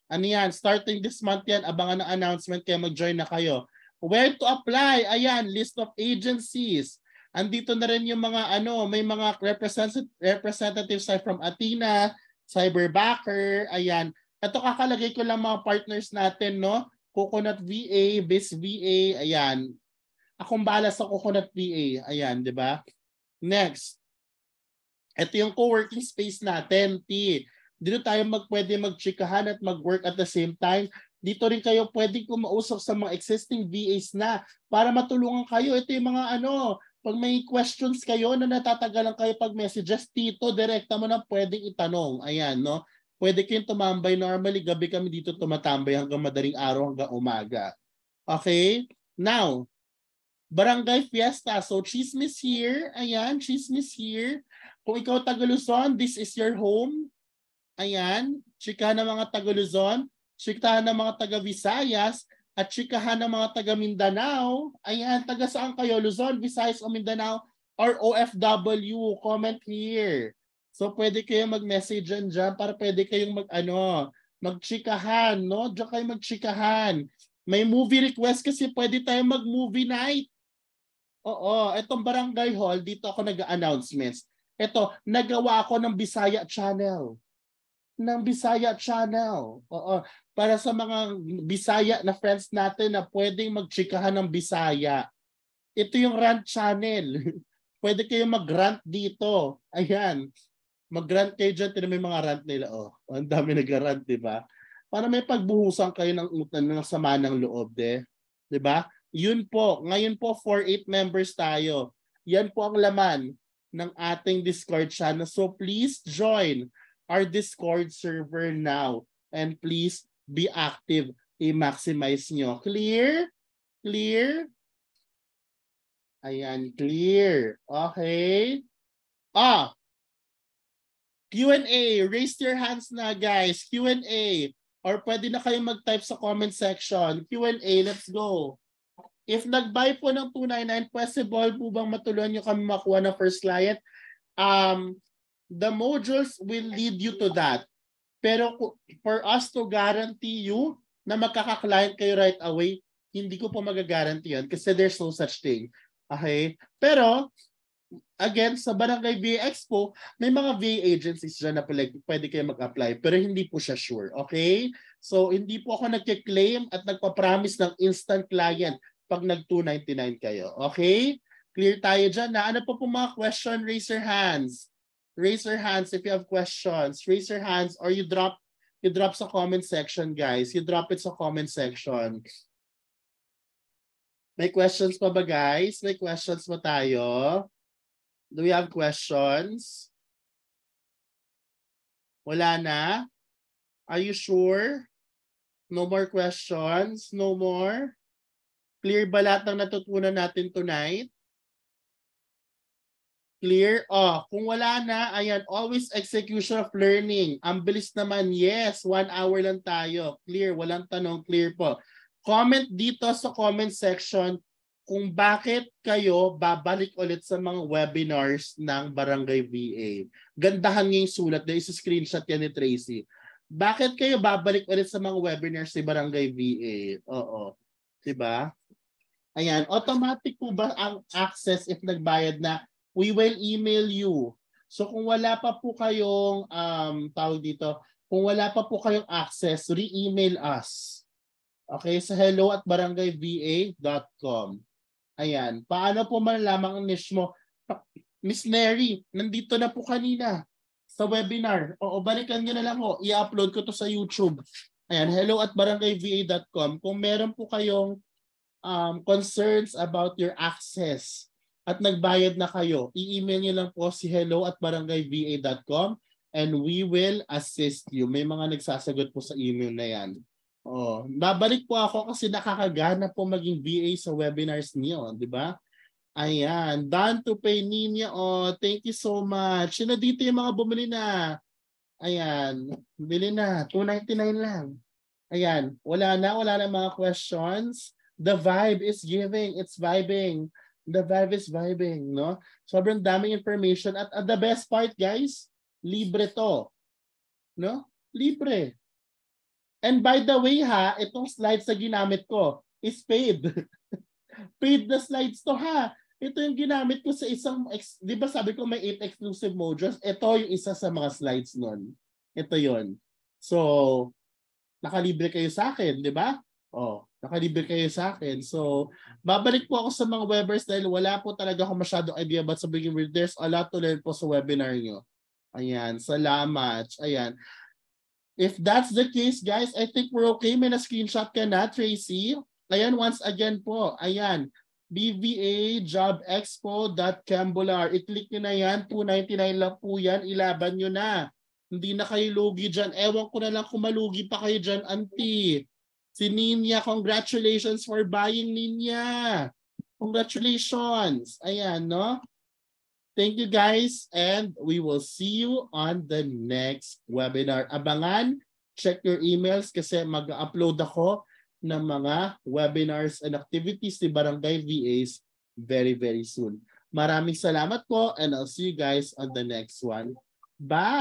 [SPEAKER 1] Ano yan? Starting this month yan. Abangan ng announcement kaya mag-join na kayo. Where to apply? Ayan. List of agencies. Andito na rin yung mga may mga representatives from Athena, Cyberbacker. Ayan. Ito kakalagay ko lang mga partners natin, no? Coconut VA, Biz VA. Ayan. Akong bahala sa Coconut VA. Ayan, di ba? Next. Ito yung co-working space natin, Dito tayo pwede magchikahan at mag-work at the same time. Dito rin kayo pwede kumausap sa mga existing VAs na para matulungan kayo. Ito yung mga pag may questions kayo na natatagalan kayo pag messages, direkta mo na pwedeng itanong. Ayan, no? Pwede kayong tumambay. Normally, gabi kami dito tumatambay hanggang madaling araw, hanggang umaga. Okay? Now, Barangay Fiesta. So, chismis here. Ayan, chismis here. Kung ikaw taga Luzon, this is your home. Ayan, chikahan ng mga taga Luzon, chikahan ng mga taga Visayas, at chikahan ng mga taga Mindanao. Ayan, taga saan kayo? Luzon, Visayas o Mindanao or OFW? Comment here. So pwede kayo mag-message dyan para pwede kayong magchikahan, no? Diyan kayo magchikahan. May movie request kasi pwede tayo mag-movie night. Oo, itong Barangay Hall, dito ako nag-announcements. Ito, nagawa ako ng Bisaya Channel. Oo, para sa mga Bisaya na friends natin na pwedeng magchikahan ng Bisaya. Ito yung rant channel. Pwede kayong mag-rant dito. Ayan. Mag-rant kayo dyan. May mga rant nila. Oh, ang dami nag-rant, di ba? Para may pagbuhusan kayo ng sama ng loob, di ba? Yun po. Ngayon po, 48 members tayo. Yan po ang laman ng ating Discord channel. So please join our Discord server now. And please be active. I-maximize nyo. Clear? Clear? Ayan, clear. Okay. Q&A. Raise your hands na, guys. Q&A. Or pwede na kayo mag-type sa comment section. Q&A. Let's go. If nag-buy po ng 299, possible po bang matulungan nyo kami makuha ng first client? The modules will lead you to that. Pero for us to guarantee you na magkaka-client kayo right away, hindi ko po magagaranti yan kasi there's no such thing. Okay? Pero, again, sa Barangay VA Expo, may mga VA agencies dyan na pwede kayo mag-apply pero hindi po siya sure. Okay? So, hindi po ako nagkiklaim at nagpa-promise ng instant client pag nag-299 kayo. Okay? Clear tayo dyan na. Ano po mga question? Raise your hands. Raise your hands if you have questions. Raise your hands or you drop sa comment section, guys. You drop it sa comment section. May questions pa ba, guys? May questions pa tayo? Do we have questions? Wala na? Are you sure? No more questions? No more? Clear ba lahat ng natutunan natin tonight? Clear? Oh, kung wala na, ayan, always execution of learning. Ang bilis naman, yes, 1 hour lang tayo. Clear, walang tanong, clear po. Comment dito sa comment section kung bakit kayo babalik ulit sa mga webinars ng Barangay VA. Gandahan nga yung sulat na isa-screenshot yan ni Tracy. Bakit kayo babalik ulit sa mga webinars ni Barangay VA? Oo. Diba? Ayan, automatic po ba ang access if nagbayad na? We will email you. So kung wala pa po kayong tawag dito, kung wala pa po kayong access, re-email us. Okay, sa hello@barangayva.com. Ayan, paano po malalaman ang niche mo? Miss Mary, nandito na po kanina sa webinar. O balikan niyo na lang ho. I-upload ko to sa YouTube. Ayan, hello@barangayva.com. Kung meron po kayong concerns about your access at nagbayad na kayo, i-email nyo lang po si hello@barangayva.com and we will assist you. May mga nagsasagot po sa email na yan. Oh, babalik po ako kasi nakakagana po maging VA sa webinars niyo, di ba? Ayan, done to pay Ninya. Oh, thank you so much. Sino dito yung mga bumili na? Ayan, bili na. 299 lang. Ayan, wala na mga questions. The vibe is giving, it's vibing. The vibe is vibing, no? Sobrang daming information at the best part, guys, libre to. No? Libre. And by the way ha, itong slides na ginamit ko is paid. Paid na slides to ha. Ito yung ginamit ko sa isang, di ba sabi ko may 8 exclusive modules? Ito yung isa sa mga slides nun. Ito yon. So, nakalibre kayo sa akin, di ba? Oh, nakalibre kayo sa akin. So, babalik po ako sa mga webinars dahil wala po talaga ako masyadong idea about sa begin with. There's a lot to learn po sa webinar nyo. Ayan, salamat. Ayan. If that's the case, guys, I think we're okay. May na-screenshot ka na, Tracy. Ayan, once again po. Ayan, bvajobexpo.cambular. I-click nyo na yan. 299 lang po yan. Ilaban nyo na. Hindi na kayo lugi dyan. Ewan ko na lang kung malugi pa kayo dyan, auntie. Si Ninya, congratulations for buying, Ninya. Congratulations. Ayan, no? Thank you, guys. And we will see you on the next webinar. Abangan, check your emails kasi mag-upload ako ng mga webinars and activities ni Barangay VAs very, very soon. Maraming salamat po and I'll see you guys on the next one. Bye!